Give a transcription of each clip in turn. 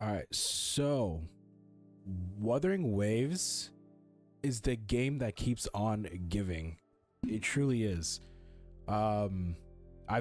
All right, so Wuthering Waves is the game that keeps on giving. It truly is. I've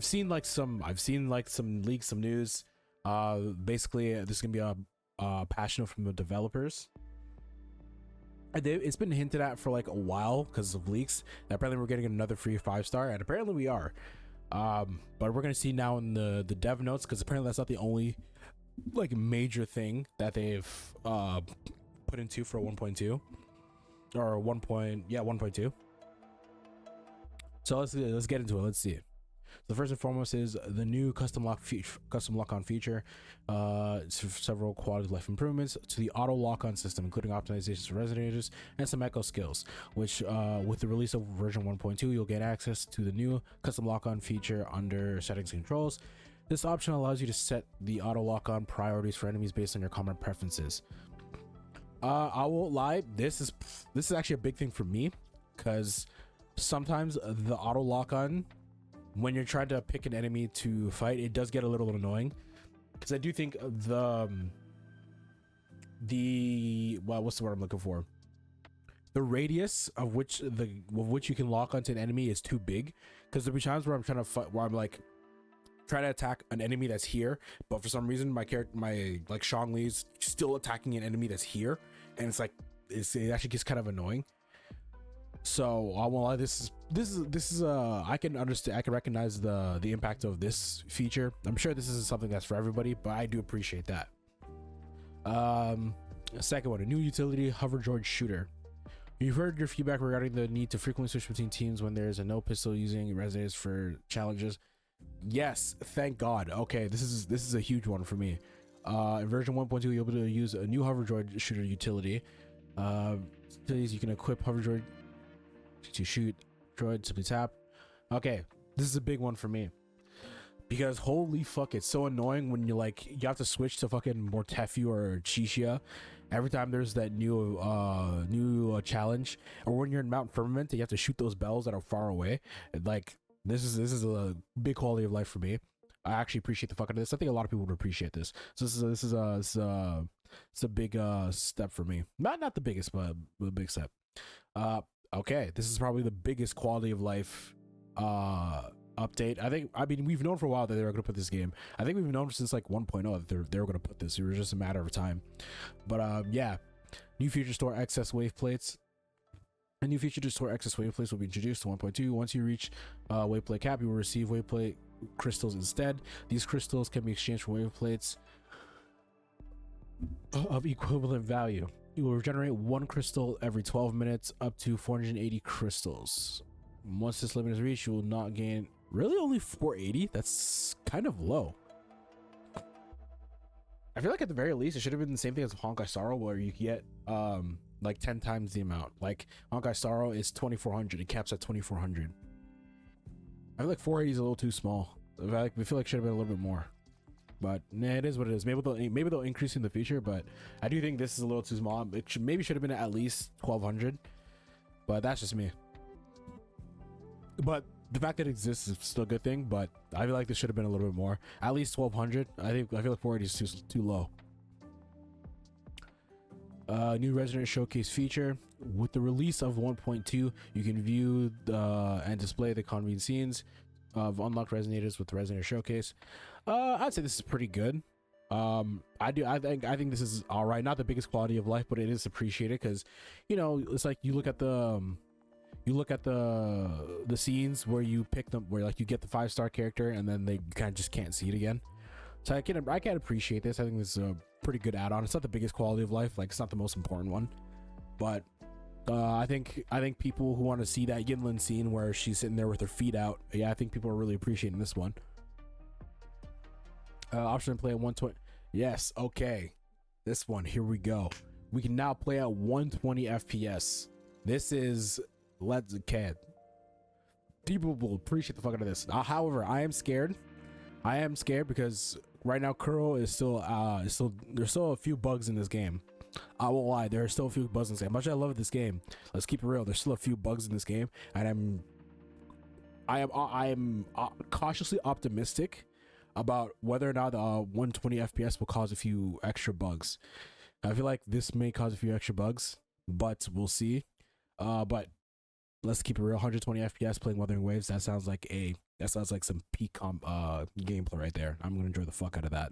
seen like some leaks, some news. Basically, this is gonna be a passion from the developers. It's been hinted at for like a while because of leaks that apparently we're getting another free 5-star, and apparently we are. But we're gonna see now in the dev notes, because apparently that's not the only like major thing that they've put into for 1.2 or 1.2. So let's get into it. Let's see. So the first and foremost is the new custom lock on feature. Several quality of life improvements to the auto lock on system, including optimizations for resonators and some echo skills, which with the release of version 1.2 you'll get access to the new custom lock on feature under settings and controls. This option allows you to set the auto lock on priorities for enemies based on your combat preferences. I won't lie, this is actually a big thing for me, because sometimes the auto lock on, when you're trying to pick an enemy to fight, it does get a little annoying, because I do think what's the word I'm looking for, the radius of which you can lock onto an enemy is too big, because there'll be times where I'm trying to fight, where I'm like trying to attack an enemy that's here, but for some reason my like Shang Li's still attacking an enemy that's here, and it's like it actually gets kind of annoying. So I won't lie, this is I can understand, I can recognize the impact of this feature. I'm sure this isn't something that's for everybody, but I do appreciate that. Second one, a new utility, hover droid shooter. You've heard your feedback regarding the need to frequently switch between teams when there's a no pistol using resonators for challenges. Yes, thank God. Okay, this is a huge one for me. In version 1.2 you'll be able to use a new hover droid shooter utility. Utilities, you can equip hover droid to shoot droid, simply tap. Okay, this is a big one for me, because holy fuck, it's so annoying when you have to switch to fucking Mortefu or Chishia every time there's that new challenge, or when you're in Mount Firmament and you have to shoot those bells that are far away. Like this is a big quality of life for me. I actually appreciate the fuck out of this. I think a lot of people would appreciate this. So this is a big step for me. Not the biggest, but a big step. Okay, this is probably the biggest quality of life update. I mean, we've known for a while that they were going to put this game. I think we've known since like 1.0 that they were going to put this. It was just a matter of time. But yeah, new feature to store excess wave plates. A new feature to store excess wave plates will be introduced to 1.2. Once you reach wave plate cap, you will receive wave plate crystals instead. These crystals can be exchanged for wave plates of equivalent value. You will regenerate 1 crystal every 12 minutes, up to 480 crystals. Once this limit is reached, you will not gain... Really? Only 480? That's kind of low. I feel like at the very least, it should have been the same thing as Honkai Star, where you get like 10 times the amount. Like Honkai Star is 2400. It caps at 2400. I feel like 480 is a little too small. I feel like it should have been a little bit more. But nah, it is what it is. Maybe they'll increase in the future, but I do think this is a little too small. It should have been at least 1200, but that's just me. But the fact that it exists is still a good thing. But I feel like this should have been a little bit more, at least 1200. I feel like 480 is too low. New Resonator Showcase feature. With the release of 1.2, you can view and display the convenient scenes of unlocked resonators with the Resonator Showcase. I'd say this is pretty good. I think this is all right. Not the biggest quality of life, but it is appreciated, because you know, it's like you look at the scenes where you pick them, where like you get the 5-star character and then they kind of just can't see it again. So I can appreciate this. I think this is a pretty good add-on. It's not the biggest quality of life, like it's not the most important one, but I think people who want to see that Yinlin scene where she's sitting there with her feet out, yeah, I think people are really appreciating this one. Option to play at 120. Yes, okay. This one, here we go. We can now play at 120 FPS. This is people will appreciate the fuck out of this. However, I am scared because right now Kuro is still there's still a few bugs in this game. I won't lie, there are still a few bugs in this game. Much as I love this game, let's keep it real, there's still a few bugs in this game, and I am cautiously optimistic about whether or not 120 FPS will cause a few extra bugs. I feel like this may cause a few extra bugs, but we'll see. But let's keep it real. 120 FPS playing Wuthering Waves. That sounds like some peak gameplay right there. I'm gonna enjoy the fuck out of that.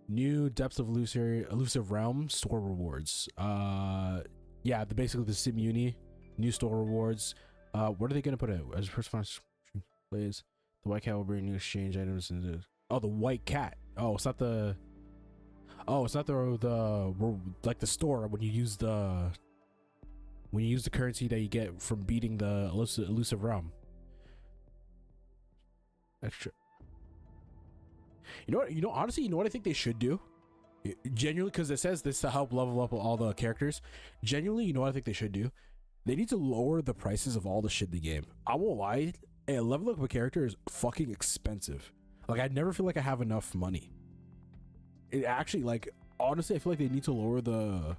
New Depths of Elusive Realm store rewards. Yeah, basically the Sim Uni new store rewards. What are they gonna put out as first plays? The white cat will bring new exchange items into. Oh, the white cat. Oh, it's not the. Oh, it's not the like the store when you use the currency that you get from beating the elusive realm. That's true. You know. Honestly, you know what I think they should do. Genuinely, because it says this to help level up all the characters. Genuinely, you know what I think they should do. They need to lower the prices of all the shit in the game. I won't lie. A level up of a character is fucking expensive. Like I never feel like I have enough money. It actually, like, honestly, I feel like they need to lower the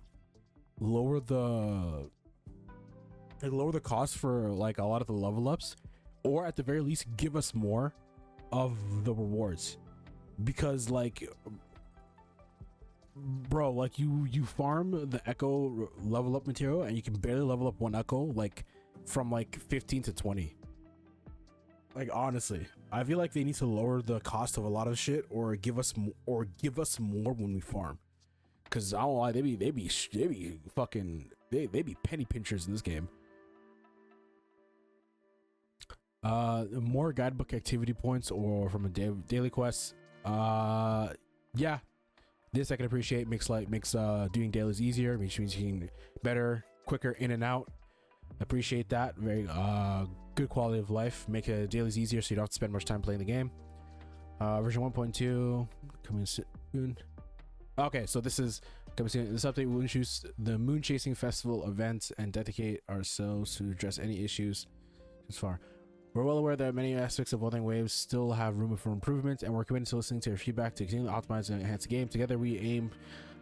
cost for like a lot of the level ups, or at the very least give us more of the rewards, because like, bro, like you farm the echo level up material and you can barely level up one echo like from like 15 to 20. Like honestly, I feel like they need to lower the cost of a lot of shit, or give us more when we farm. Cause I don't lie, they be penny pinchers in this game. More guidebook activity points or from a daily quests. Yeah, this I can appreciate. Makes doing dailies easier. Means you can better, quicker in and out. Appreciate that. Very good quality of life. Make dailies easier so you don't have to spend much time playing the game. Version 1.2 coming soon. Okay, so this is coming soon. This update will introduce the Moon Chasing Festival event and dedicate ourselves to address any issues as far. We're well aware that many aspects of Wuthering Waves still have room for improvement, and we're committed to listening to your feedback to continue to optimize and enhance the game. Together, we aim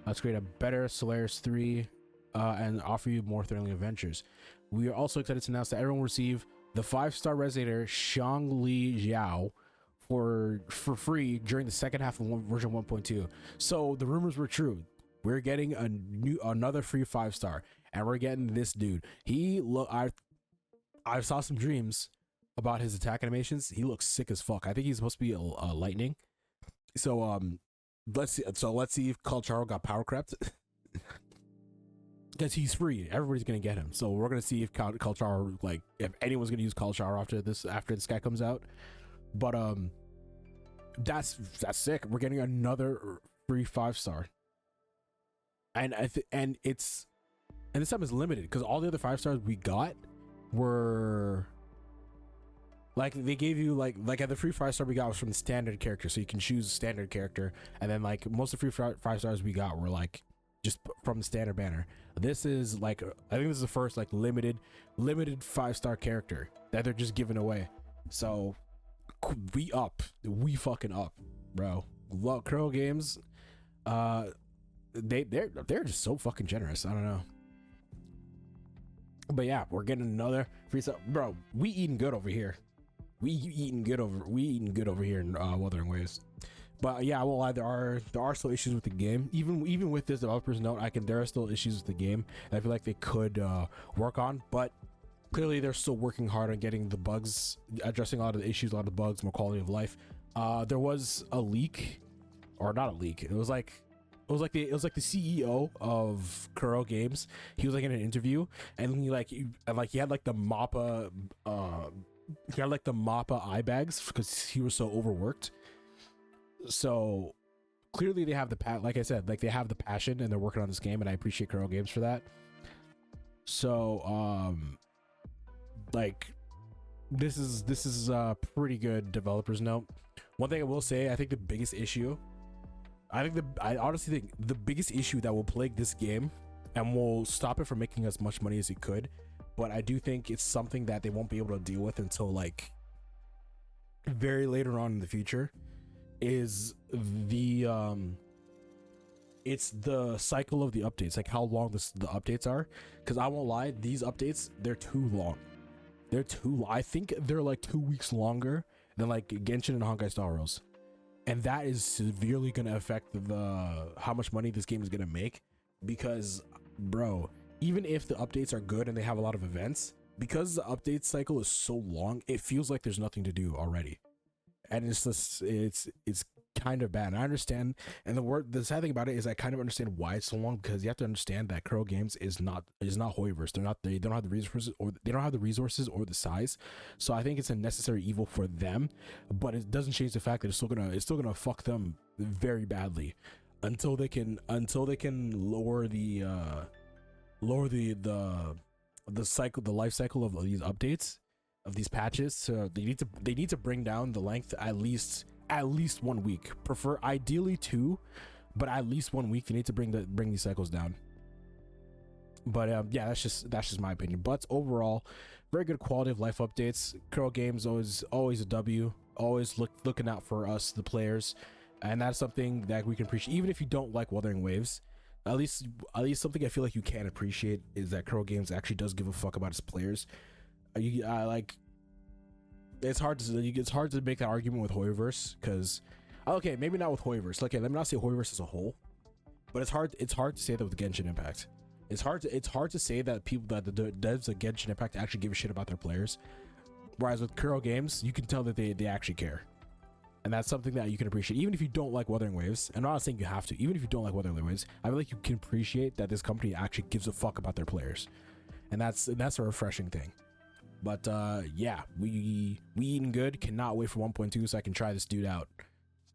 to create a better Solaris 3 and offer you more thrilling adventures. We are also excited to announce that everyone will receive the 5-star resonator Shang Li Jiao for free during the second half of version 1.2. So the rumors were true. We're getting another free 5-star, and we're getting this dude. I saw some dreams about his attack animations. He looks sick as fuck. I think he's supposed to be a lightning. So let's see if Kalcharo got power crept. Because he's free, everybody's gonna get him. So we're gonna see if Kalcharo, like, if anyone's gonna use Kalcharo after this guy comes out. But that's sick. We're getting another free 5-star, and this time is limited because all the other 5-stars we got were like, they gave you like the free 5-star we got was from the standard character, so you can choose a standard character, and then like most of the free 5-stars we got were like just from the standard banner. This is like, I think this is the first like limited 5-star character that they're just giving away. So we fucking up, bro. Love Crow Games. They're just so fucking generous. I don't know. But yeah, we're getting another free stuff, bro. We eating good over here. We eating good over here in Wuthering Waves. But yeah, I won't lie, there are still issues with the game. Even with this developer's note, there are still issues with the game that I feel like they could work on. But clearly, they're still working hard on getting the bugs, addressing a lot of the issues, a lot of the bugs, more quality of life. There was a leak, or not a leak. It was like the CEO of Kuro Games. He was like in an interview, and he had like the Mappa eye bags because he was so overworked. So clearly they have like I said, like they have the passion and they're working on this game, and I appreciate Kuro Games for that. So like this is a pretty good developer's note. One thing I will say, I think the biggest issue, I honestly think the biggest issue that will plague this game and will stop it from making as much money as it could, but I do think it's something that they won't be able to deal with until like very later on in the future, is it's the cycle of the updates, like how long the updates are. Because I won't lie, these updates, they're too long. I think they're like 2 weeks longer than like Genshin and Honkai Star Rails, and that is severely going to affect the how much money this game is going to make. Because, bro, even if the updates are good and they have a lot of events, because the update cycle is so long, it feels like there's nothing to do already, and it's just it's kind of bad. And I understand, and the sad thing about it is I kind of understand why it's so long, because you have to understand that Kuro Games is not Hoyoverse. They don't have the resources or the size. So I think it's a necessary evil for them, but it doesn't change the fact that it's still gonna fuck them very badly until they can lower the life cycle of these updates, of these patches. So they need to bring down the length at least 1 week, ideally 2, but at least 1 week. They need to bring these cycles down. But yeah, that's just my opinion. But overall, very good quality of life updates. Kuro Games always a W, always looking out for us, the players, and that's something that we can appreciate. Even if you don't like Wuthering Waves, at least something I feel like you can appreciate is that Kuro Games actually does give a fuck about its players. It's hard to make that argument with Hoyoverse, because okay, maybe not with Hoyoverse. Okay, let me not say Hoyoverse as a whole, but it's hard to say that with Genshin Impact. It's hard to say that the devs of Genshin Impact actually give a shit about their players, whereas with Kuro Games, you can tell that they actually care. And that's something that you can appreciate, even if you don't like Wuthering Waves. And I'm not saying you have to. Even if you don't like Wuthering Waves, I feel like you can appreciate that this company actually gives a fuck about their players, and that's a refreshing thing. But yeah, we eating good. Cannot wait for 1.2 so I can try this dude out.